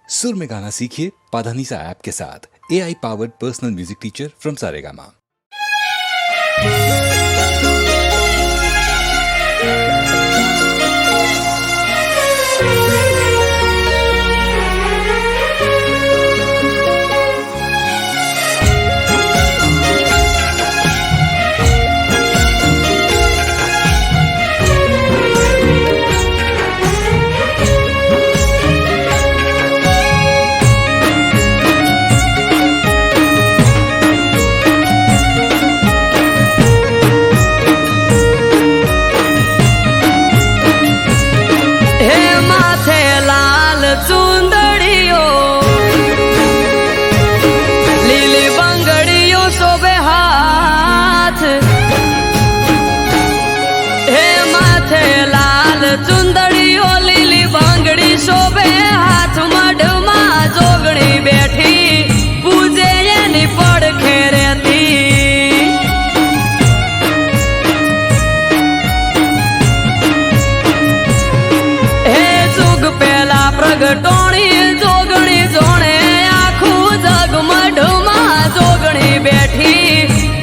सुर में गाना सीखिए पाधानीसा ऐप के साथ। AI powered personal music teacher from Saregama. चुंदड़ियो लीली बांगड़ी शोभे हाथ मढ़मा जोगणी बैठी पूजे यानी पड़खे रहती। हे जुग पहला प्रगटोणी जोगणी जोणे आखू जग मढ़मा जोगणी बैठी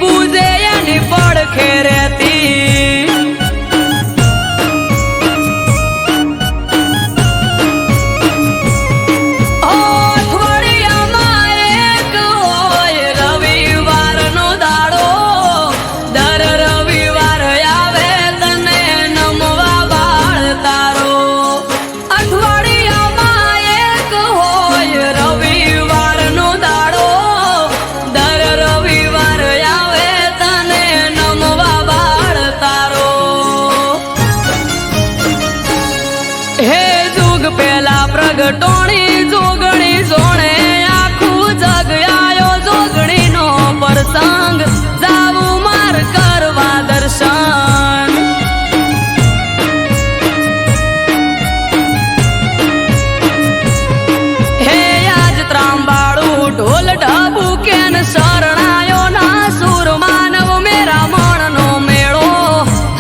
पूजे यानी पड़खे रहती। प्रगटोणी जोगणी जोणे आखू जग आयो जोगणी नो प्रसंग जाऊ मार करवा दर्शन। हे आज त्रांबाळू ढोल ढबू केन शरणायो ना सुर मानव मेरा मन नो मेळो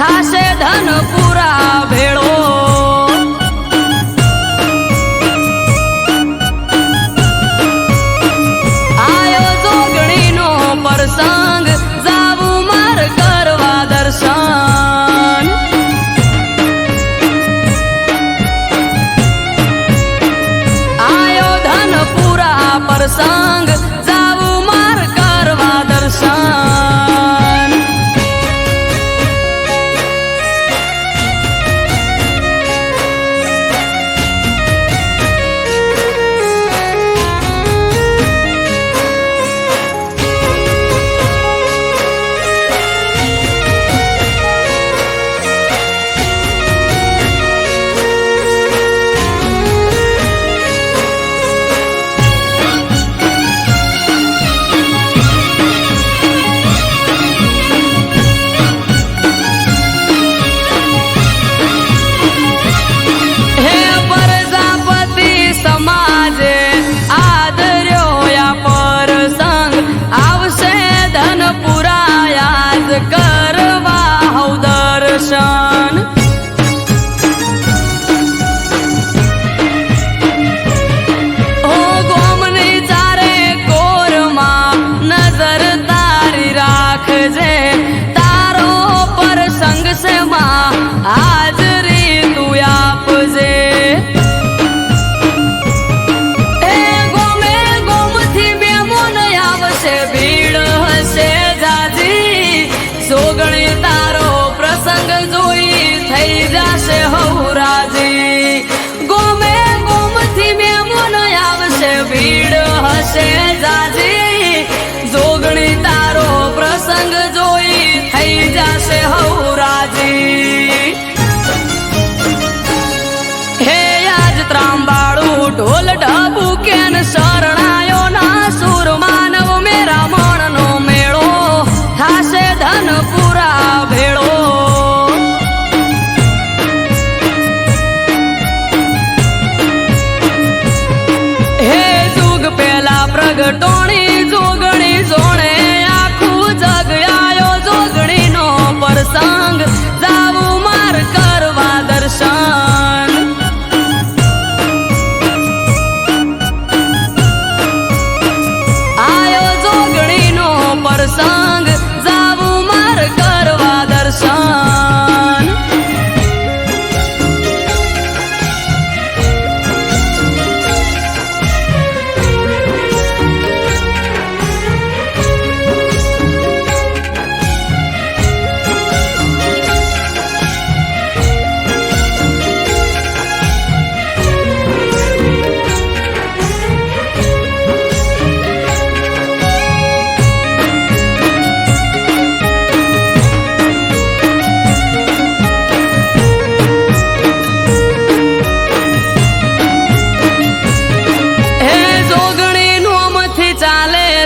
थासे धन पूरा भेळो। संग जाऊ मार करवा दर्शन। आयो धन पूरा प्रसंग जाऊ मार करवा दर्शन। करवा हौ दर्शन। ओ गोमनी चारे कोरमा नजर तारी राख जे तारो प्रसंग से मां हाजरी तू आप जे। गोमे गोम थी बेमोन आवशे भीड़ हसे जाजी जोगणी तारो प्रसंग जोई थई जाशे हौराजी। गोमे गोम थी मेमोन आवशे भीड़ हसे जाजी जोगणी तारो प्रसंग जोई थई जाशे हौराजी। हे आज त्रांबाळू ढोल ढबू केन शरणायो ना सुर मानव मेरा मन नो मेळो थासे धन पूरा भेळो। हे जुग पहला प्रगट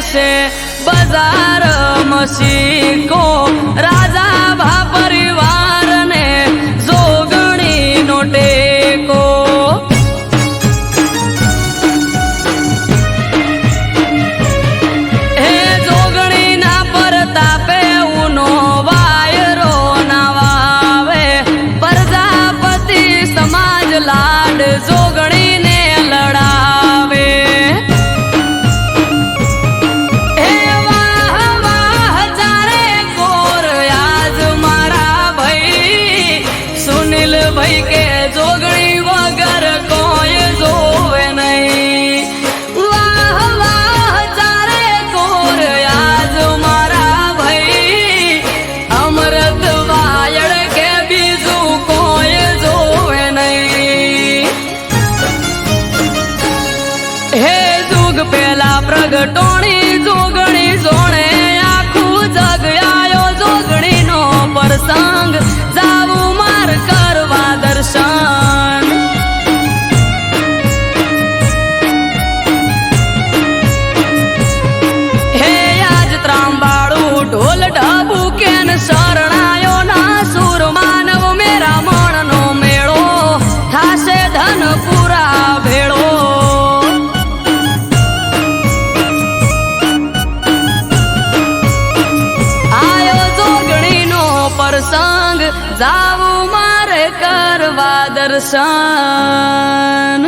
છે બજાર મસીકો રાજા ભા પરિવારને જોગણીનો ટેકો હે જોગણીના પરતાપે ઉનો વાયરો ના વાવે પ્રજાપતિ સમાજ લાડ જોગણીને લડાવે હે વાહ વાહ ચારે કોર આજ મારા ભાઈ સુનિલ ભાઈ કે જોગણી વગર કોઈ જોવે નહીં વાહ વાહ ચારે કોર આજ મારા ભાઈ અમૃત વાયડ કે બીજું કોઈ જોવે નહીં હે જુગ પેલા પ્રગટોણી જોગણી જોણે આખું જગ આયો જોગણીનો પ્રસંગ જાવું માર કરવા દર્શન હે આજ ત્રાંબાળું ઢોલ ઢબુ કેન શરણાયો ના સુર માનવ મેરા મણનો મેળો થાશે ધન પૂરા ભેળો આયો જોગણીનો પ્રસંગ જાવું મારે કરવા દર્શન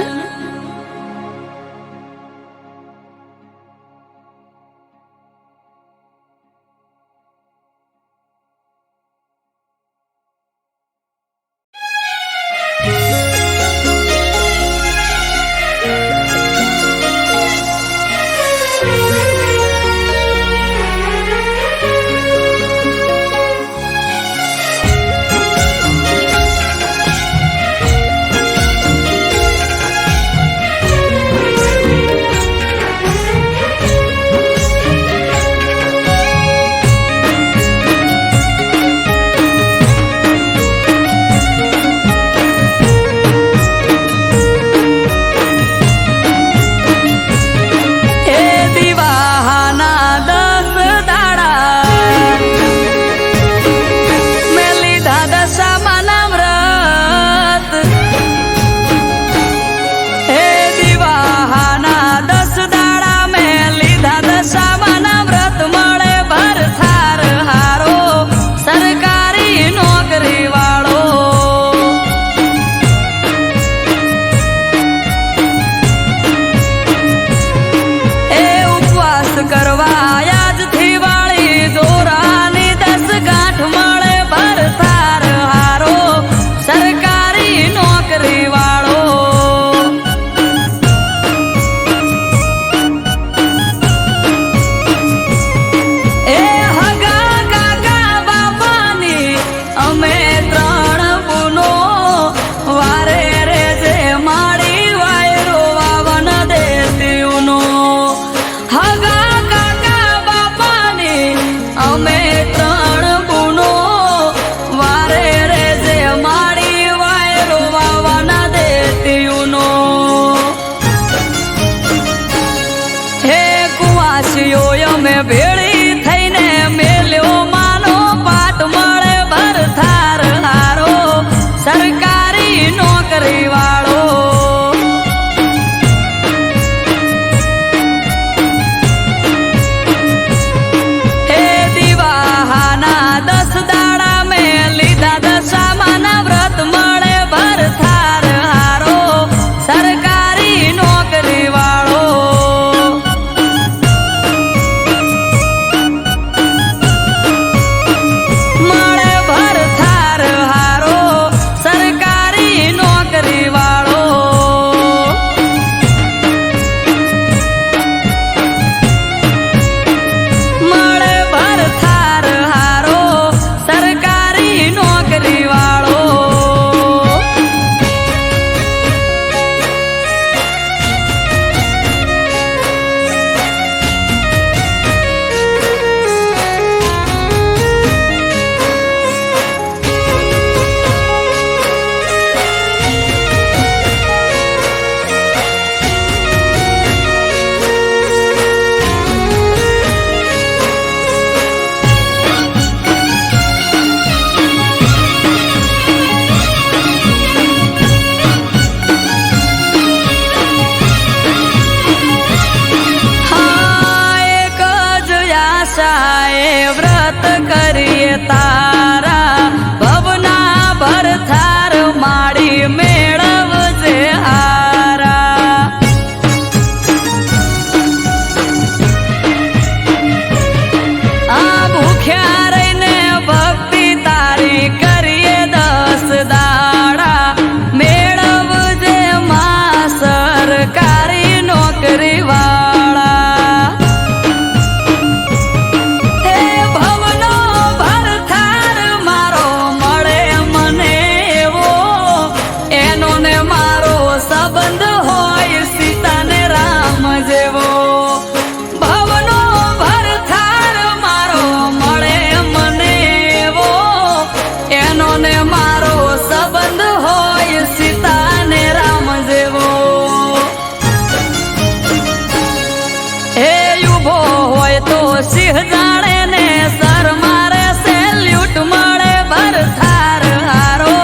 સિંહ જાણે ને સર મારે સેલ્યુટ મળે ભરથાર હારો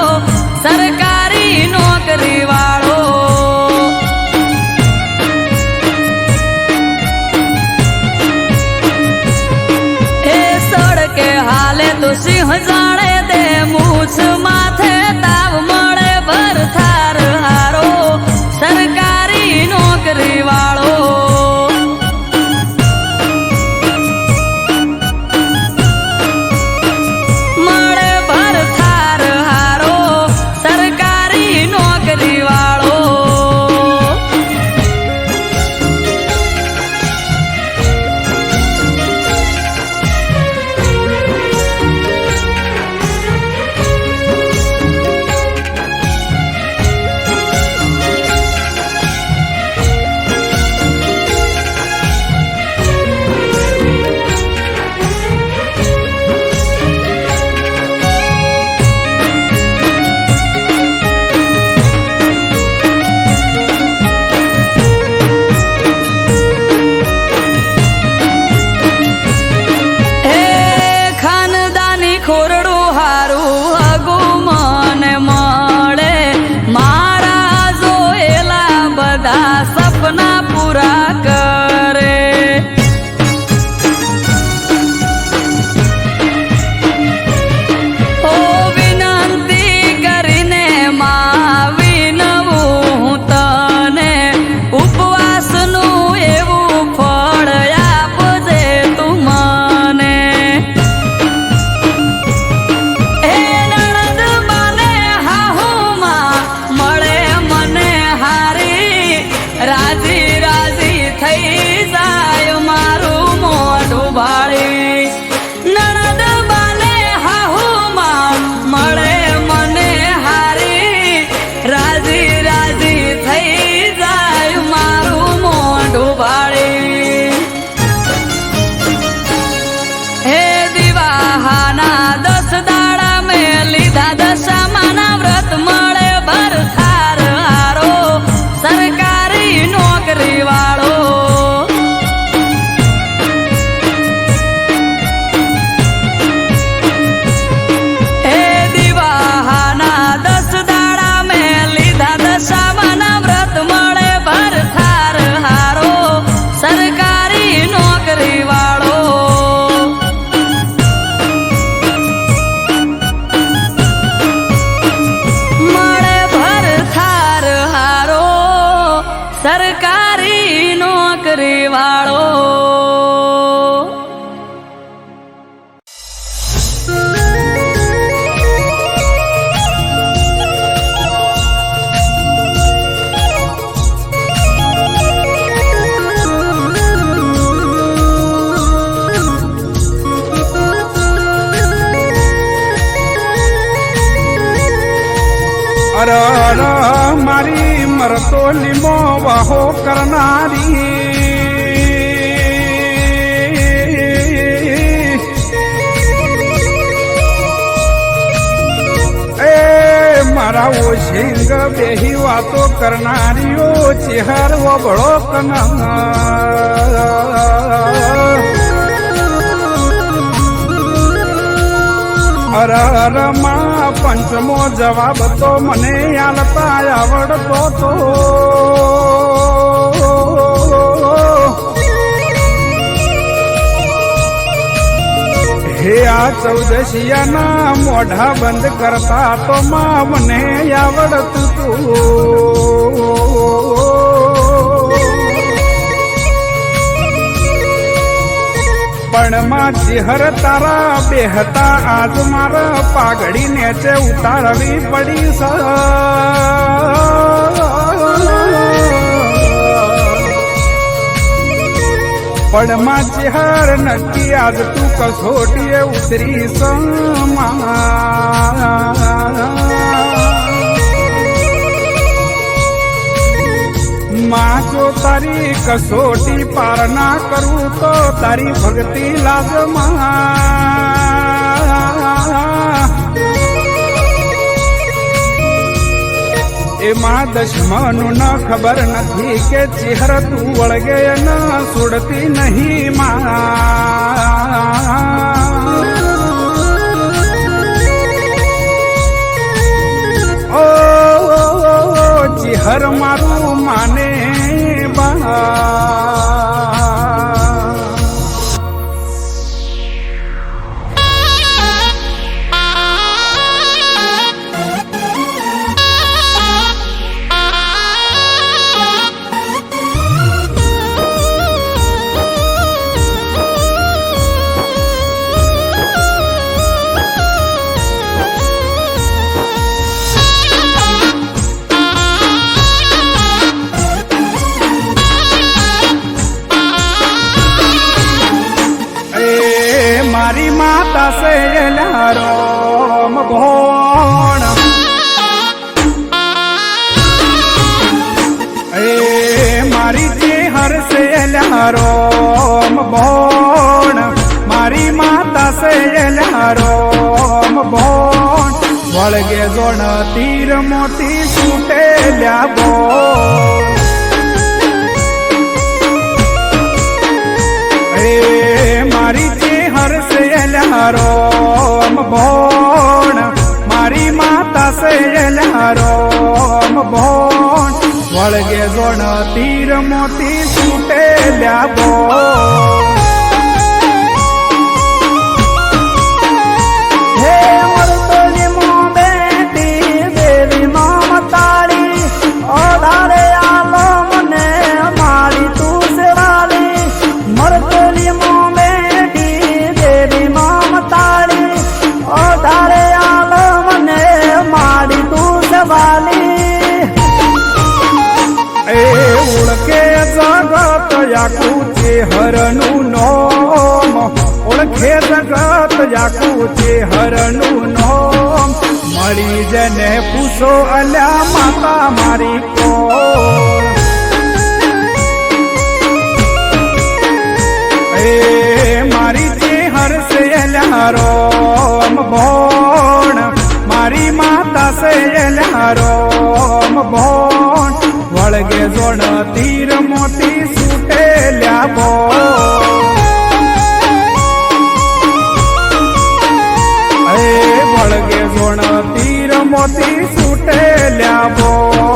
સરકારી નોકરી વાળો એ સડકે હાલે તો સિંહ જાણે દે મૂછ માથે તાવ મળે ભરથાર હારો સરકારી નોકરી વાળો મળે ભરથાર હારો સરકારી નોકરી વાળો ખોરડું હારું હગુ મને મળે મારા જોયેલા બધા સપના પૂરા કરે ઓ વિનંતી કરીને માં વિનવું હું તને ઉપવાસનું એવું ફળ આપજે તું મને રાજી રાજી થઈ જાય મારું મોઢું ભાળી નણદ બાને હાહુમાં મળે મને હારી રાજી રાજી થઈ જાય મારું મોઢું ભાળી હે દિવાહાના 10 દાડા મેં લીધા દશામાના વ્રત મળે ભરથાર હારો સરકારી નોકરી વાળો એ દિવાહાના 10 દાડા મેં લીધા દશામાના વ્રત મળે ભરથાર હારો સરકારી નોકરી વાળો મળે ભરથાર હારો સરકારી નોકરી વાળો અર અર મારી મરતો લીમો વાહો કરનારી એ મારા ઓશિંગ બેહી વાતો કરનારીઓ ચેહર વબળો કના અર અર માં પંચમો જવાબ તો મને આલતા આવડતો તો હે આ 14 મોઢા બંધ કરતા તો માં મને આવડતું તું પણ માં ચિહર તારા બેહતા આજ મારા પાઘડી નેચે ઉતારવી પડી સ પણ માં ચિહર નક્કી આજ તું કસોટીએ ઉતરી સમા માં જો તારી કસોટી પાર ના કરું તો તારી ભક્તિ લાગમાં એમાં દશમનું ન ખબર નથી કે ચિહર તું વળગે ન છોડતી નહીં ચિહર મારું માને બા મારી માતા સે રામ ભોણ મારી ચેહર સે રામ ભોણ મારી માતા સે રામ ભોણ વળગે જોણ તીર મોતી છૂટેલ્યા બોલ મારી ચેહર સે રામ ભોણ મારી માતા સે રામ ભોણ વળગે જોણ તીર મોતી છૂટેલ્યા બોલ હે મરતોલી મો બેટી દેવી મમતાળી ઓધારે આલો મને મારી તું સેવાલી મરતોલી મો બેટી દેવી મમતાળી ઓધારે આલો મને મારી તું સેવાલી ઓળખે જગત યાકું ચેહરનું નોમ ઓળખે જગત યાકું ચેહરનું નોમ મળી જને પૂછો અલ્યા માતા મારી કોણ મારી ચેહર સે રામ ભોણ મારી માતા સે રામ ભોણ વળગે જોણ તીર મોતી છૂટેલ્યા બોલ વળગે જોણ તીર મોતી છૂટેલ્યા બોલ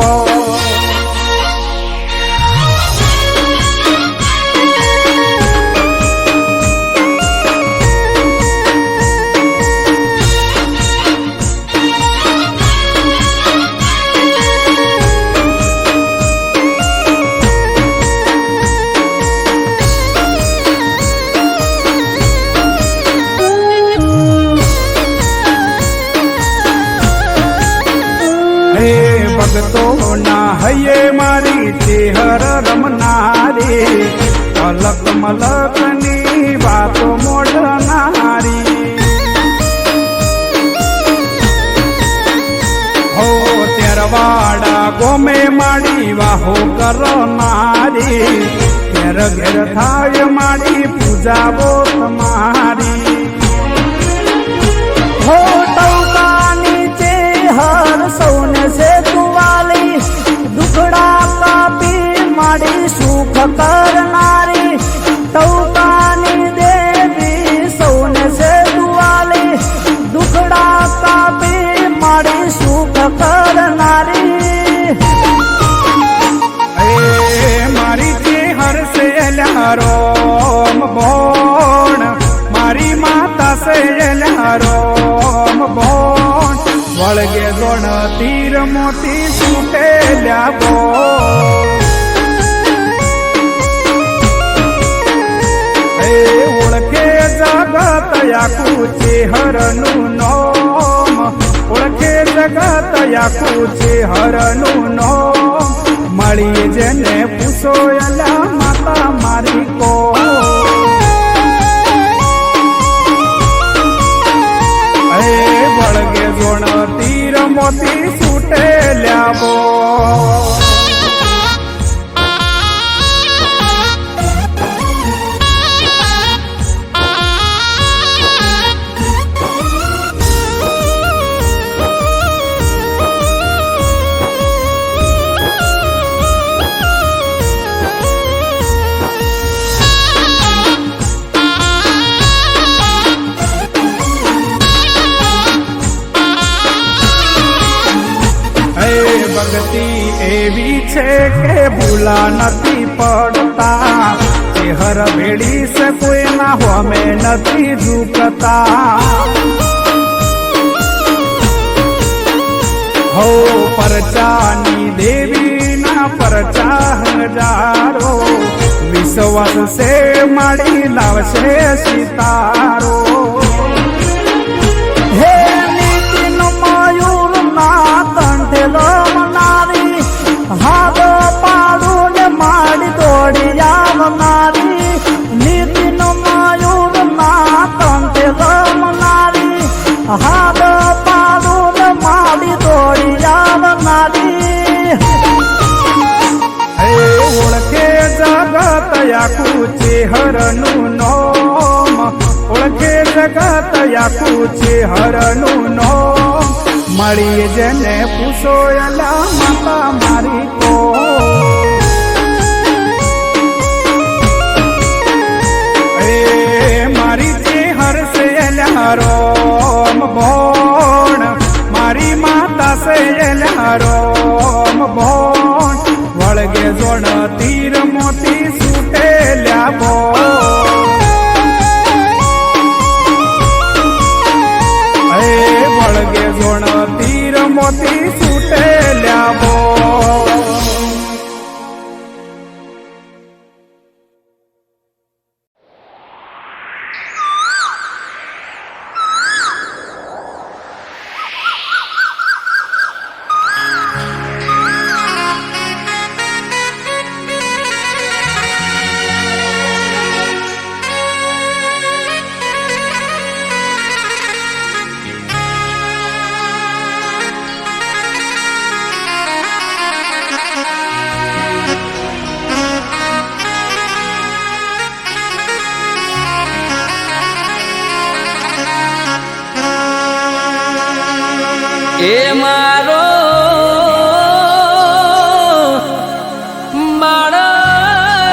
ભગતો ના હૈયે મારી ચેહર રમનારી અલક મલકની વાતો મોઢનારી હો તેરવાડા ગોમે માડી વાહો કરનારી ઘેર ઘેર થાય માડી પૂજાવો તમારી હો ટૌકાની ચેહર સૌને સે તુવાલી દુખડા કાપી માડી સુખ કરનારી ટૌકાની દેવી સૌને સે તુવાલી દુખડા કાપી માડી સુખ કરનારી મારી ચેહર સે રામ ભોણ મારી માતા સે રામ ભોણ વળગે જોણ તીર મોતી છૂટેલ્યા બોલ ઓળખે જગત યાકું ચેહરનું નોમ ઓળખે જગત યાકું ચેહરનું નોમ મળી જેને પૂછો અલા માતા મારી કોણ વળગે જોણ તીર મોતી છૂટેલ્યા બોલ છે કે ભૂલા નથી પડતા, ચેહર ભેડી છે કોઈના હોમે નથી ઝૂકતા. હો પરચાની દેવીના પરચા હજારો, વિશ્વાસ છે માડી લાવશે સિતારો. હે નીતિન મયુર ના કંઠે રમનારી, હાથ પાડું ને માડી દોડી આવનારી. નીતિન મયુર ના કંઠે રમનારી, હાથ પાડું ને માડી દોડી આવનારી. ઓળખે જગત આખું ચેહરનું નોમ, ઓળખે જગત આખું ચેહરનું નોમ. મળી જેને પૂછો એલા માતા મારી કો. મારી ચેહર છે એલા રોમ ભોણ, મારી માતા છે એલા રોમ ભોણ. વળગે જોણ તીર મોતી સુટેલ્યા બો, વળગે જોણ તીર મોતી સુટેલ્યા બો. એ મારો બાળ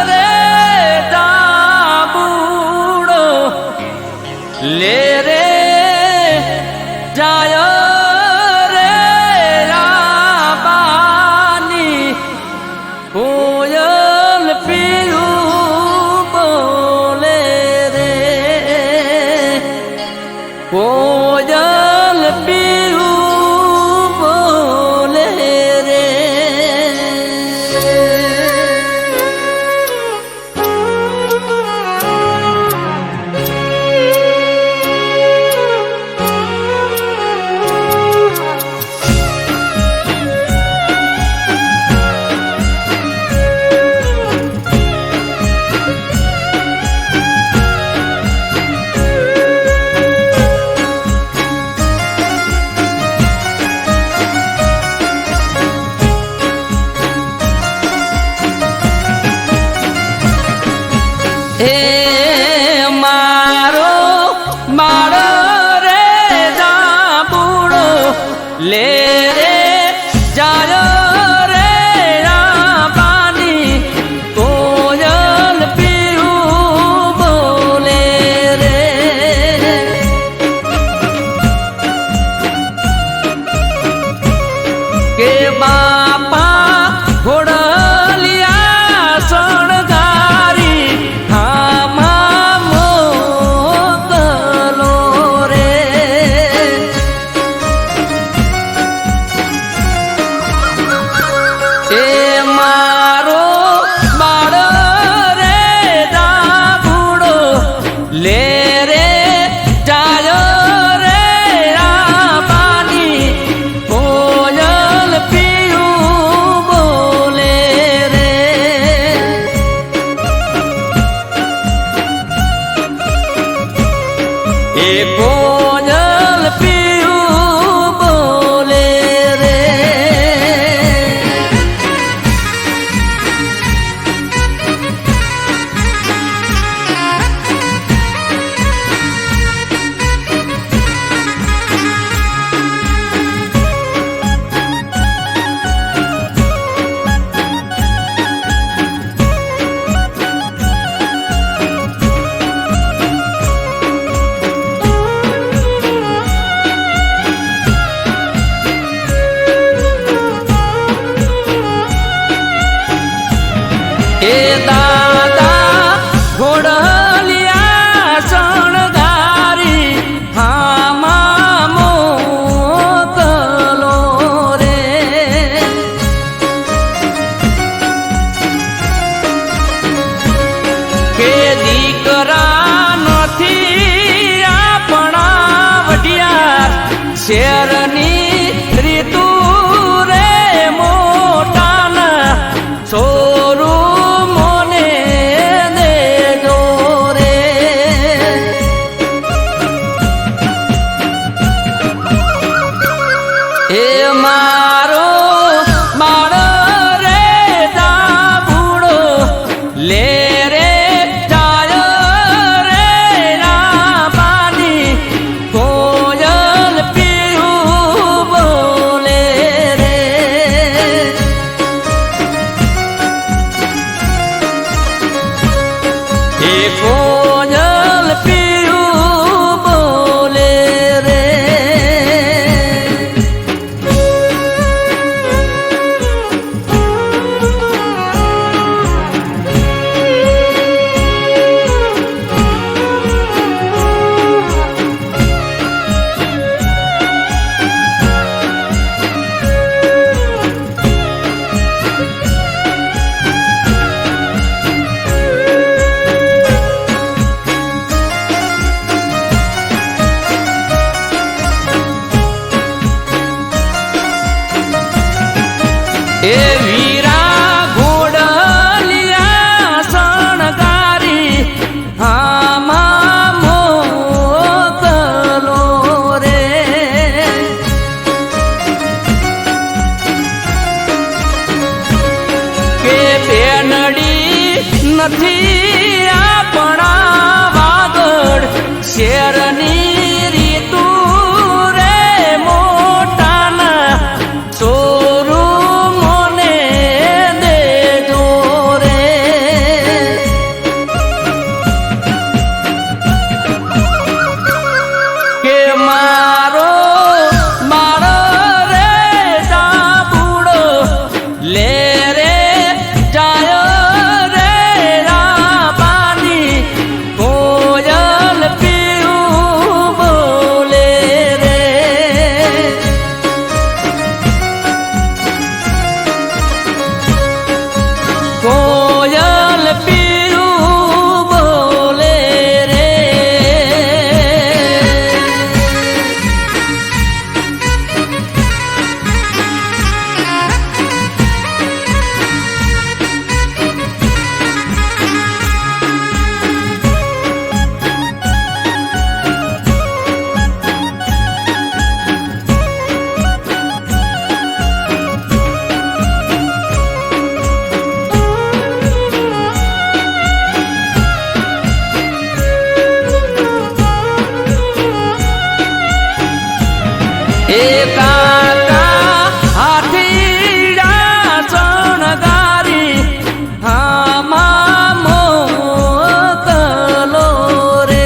રે ડાબુડો, લે રે જાય રે રાબાની. કોયલ પીયું બોલે રે, કોયલ પીયું એ મારો મારો રે ડાબુડો, લે રે જાય રે રાબાની. કોયલ પીયું બોલે રે, કે બાપા ઘોડલિયા શણગારી, આમાં મોકલો રે. એ મારો બાળ રે ડાબુડો, લે રે જાય રે રાબાની. કોયલ પીયું બોલે રે, એ કોયલ પીયું બોલે રે. કે દીકરા નથી આપણા વઢિયાર શેરની રીતુ રે મોટાના છોરું મોને દેજો રે એ મારો બાળો રે દાબુડો લે રે જાય રે રાબાની કોયલ પીયું બોલે રે એ કોયલ પીયું બોલે રે એ વીરા ઘોડલિયા શણગારી આમાં મોકલો રે કે બેનડી નથી આપણા વાગડ શેરની રીતુ રે મોટાના સોરું મોને દેજો રે કે મારો માળો રે દાબુડો લે રે જાય રે રાબાની કોયલ પીયું બોલે રે કોયલ પીયું બોલે રે એ કાકા હાથીડા શણગારી આમાં મોકલો રે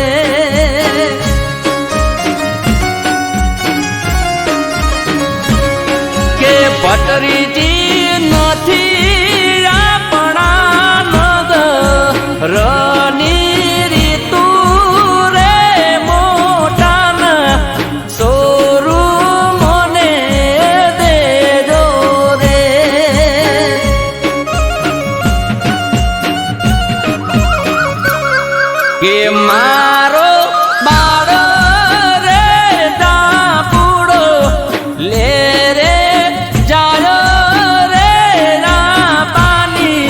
કે પટરીજી નથી આપણા નગરની રીતુ રે મોટાના સોરું મોને દેજો રે કે મારો બાળો રે દાબુડો લે રે જાય રે રાબાની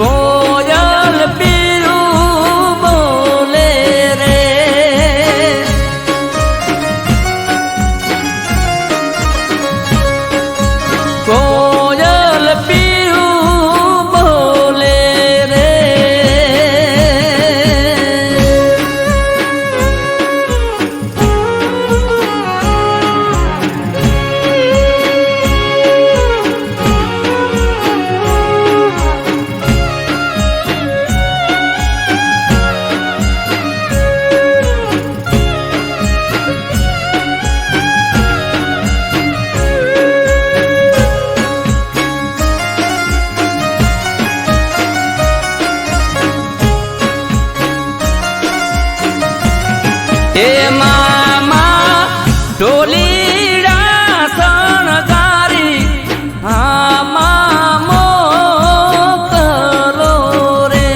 કોયલ પીયું બોલે રે કોયલ પીયું બોલે રે એ મામા ઢોલીડા શણગારી આમાં મોકલો રે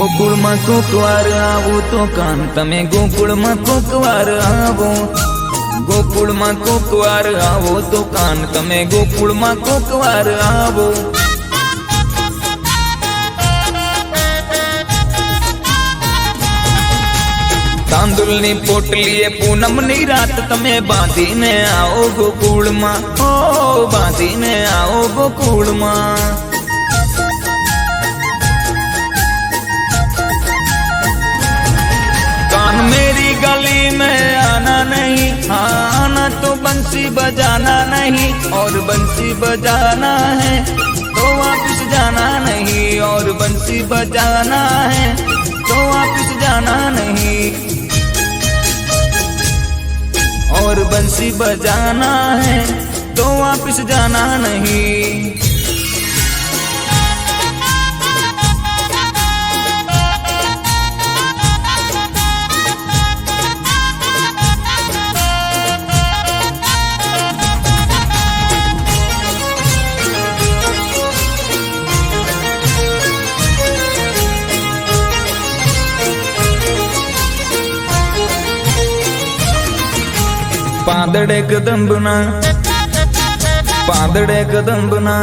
ગોકુળમાં કોક વાર આવો તો કાન તમે ગોકુળમાં કોક વાર આવો, ગોકુળમાં કોક વાર આવો તો કાન તમે ગોકુળમાં કોક વાર આવો. તાંદુલની પોટલીએ પૂનમની રાત તમે બાંધીને આવો ગોકુળમાં, ઓ બાંધીને આવો ગોકુળમાં. कान मेरी गली में आना नहीं, हाँ आना तो बंसी बजाना नहीं, और बंसी बजाना है तो वापिस जाना नहीं, और बंसी बजाना है तो वापिस जाना नहीं, और बंसी बजाना है तो वापिस जाना नहीं. પાંદડે કદંબના, પાંદડે કદંબના,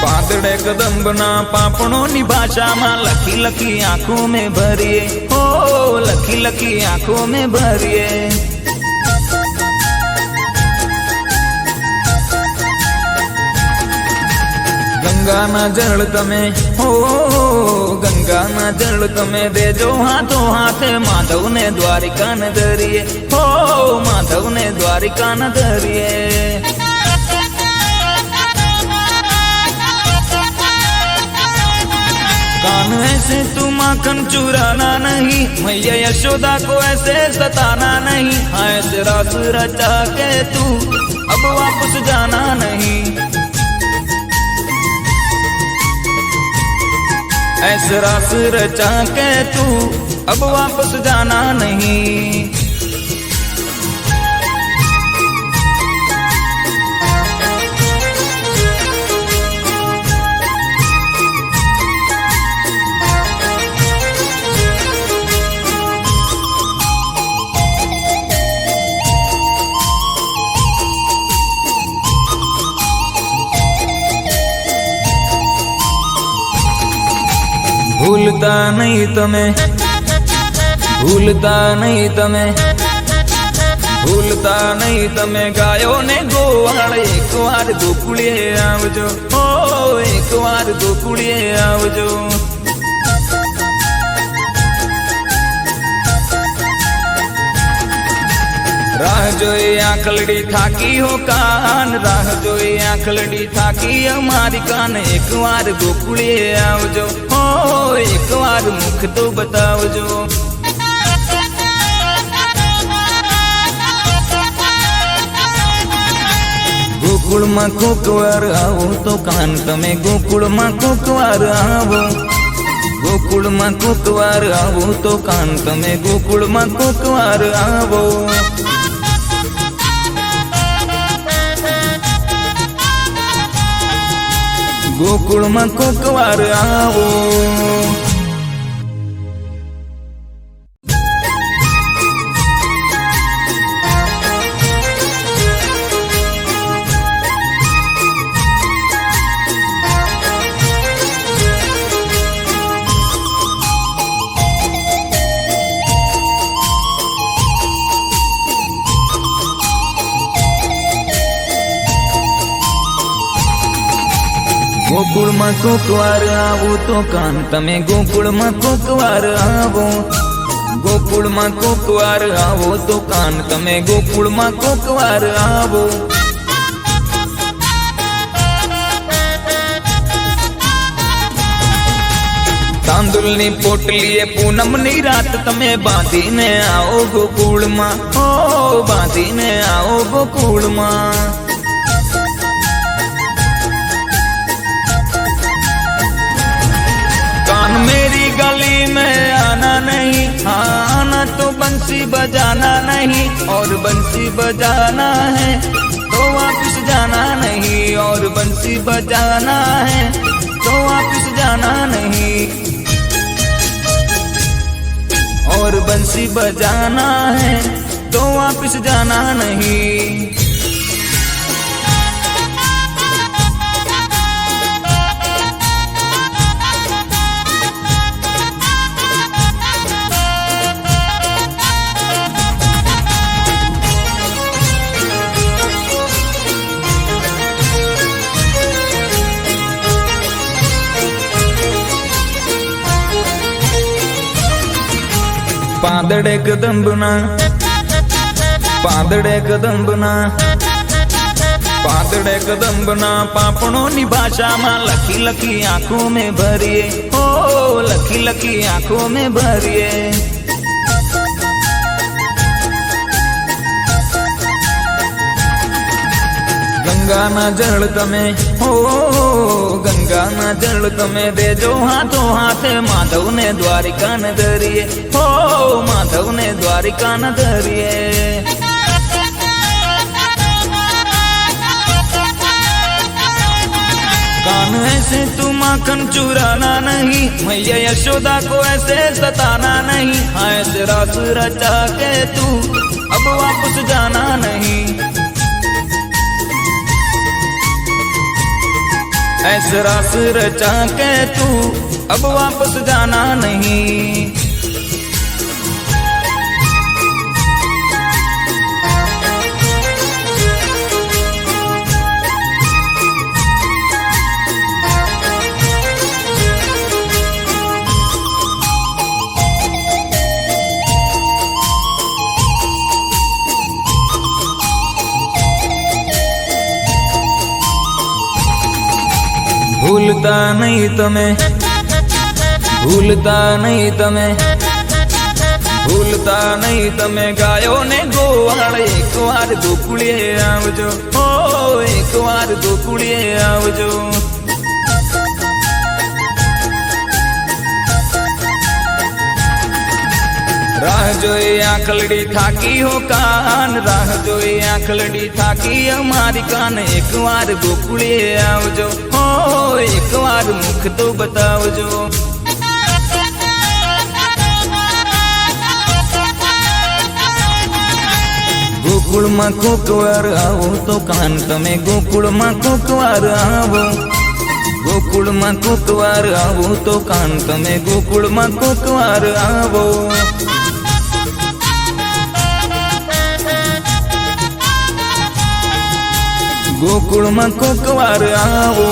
પાંદડે કદંબના પાપણોની ભાષામાં લખી લખી આંખો મેં ભરીએ, હો લખી લખી આંખો મેં ભરીએ. ગંગાના જળ તમે, હો ગંગાના જળ તમે દેજો હાથો હાથે માધવને દ્વારિકા ને ધરીએ, હો માધવને દ્વારિકા ને ધરીએ. कान ऐसे तू माखन चुराना नहीं, मैया यशोदा को ऐसे सताना नहीं, हाँ ऐसे रास रचा के तू अब वापस जाना नहीं, ऐसे रास रचा के तू अब वापस जाना नहीं. ભૂલતા નહીં તમે, ભૂલતા નહીં તમે, ભૂલતા નહીં તમે ગાયો ને ગોવાળ એક વાર ગોકુળીએ આવજો, ઓ એક વાર ગોકુળીએ આવજો. રાહ જોઈ આંખલડી થાકી હો કાન, રાહ જોઈ આંખલડી થાકી અમારી કાન, એક વાર ગોકુળીએ આવજો, હો એક વાર મુખ તો બતાવજો. ગોકુળમાં કોક વાર આવો તો કાન તમે ગોકુળમાં કોક વાર આવો, ગોકુળમાં કોક વાર આવો તો કાન તમે ગોકુળમાં કોક વાર આવો. ગોકુળમાં કોક વાર આવો. ગોકુળમાં કોક વાર આવો તો કાન તમે ગોકુળમાં કોક વાર આવો, ગોકુળમાં કોક વાર આવો તો કાન તમે ગોકુળમાં કોક વાર આવો. તાંદુલની પોટલીએ પૂનમની રાત તમે બાંધીને આવો ગોકુળમાં, ઓ બાંધીને આવો ગોકુળમાં. मेरी गली में आना नहीं, हाँ आना तो बंसी बजाना नहीं, और बंसी बजाना है तो वापिस जाना नहीं, और बंसी बजाना है तो वापिस जाना नहीं. बंसी बजाना है तो वापिस जाना नहीं। પાંદડે કદંબના પાંદડે કદંબના પાંદડે કદંબના પાપણોની ભાષામાં લખી લખી આંખો में ભરીએ, ઓ લખી લખી આંખો में ભરીએ। ગંગાના જળ તમે, હો ગંગાના જળ તમે દેજો હાથો હાથે માધવને દ્વારિકા ન ધરીએ, હો માધવને દ્વારિકા ન ધરીએ। कान ऐसे तू माखन चुराना नहीं, मैया यशोदा को ऐसे सताना नहीं। हाँ ऐसे रास रचा के तू अब वापस जाना नहीं, ऐसे रास रचा के तू अब वापस जाना नहीं। ભૂલતા નહીં તમે, ભૂલતા નહીં તમે, ભૂલતા નહીં તમે ગાયો ને ગોવાળ। એક વાર ગોકુળીએ આવજો, હો એક વાર ગોકુળીએ આવજો। રાહ જોઈ આંખલડી થાકી હો કાન, રાહ જોઈ આંખલડી થાકી અમારી કાન। એક વાર ગોકુળીએ આવજો, હો એક વાર મુખ તો બતાવજો। ગોકુળમાં કોક વાર આવો તો કાન તમે, ગોકુળમાં કોક વાર આવો, ગોકુળમાં કોક વાર આવો તો કાન તમે, ગોકુળમાં કોક વાર આવો। ગોકુળમાં કોક વાર આવો।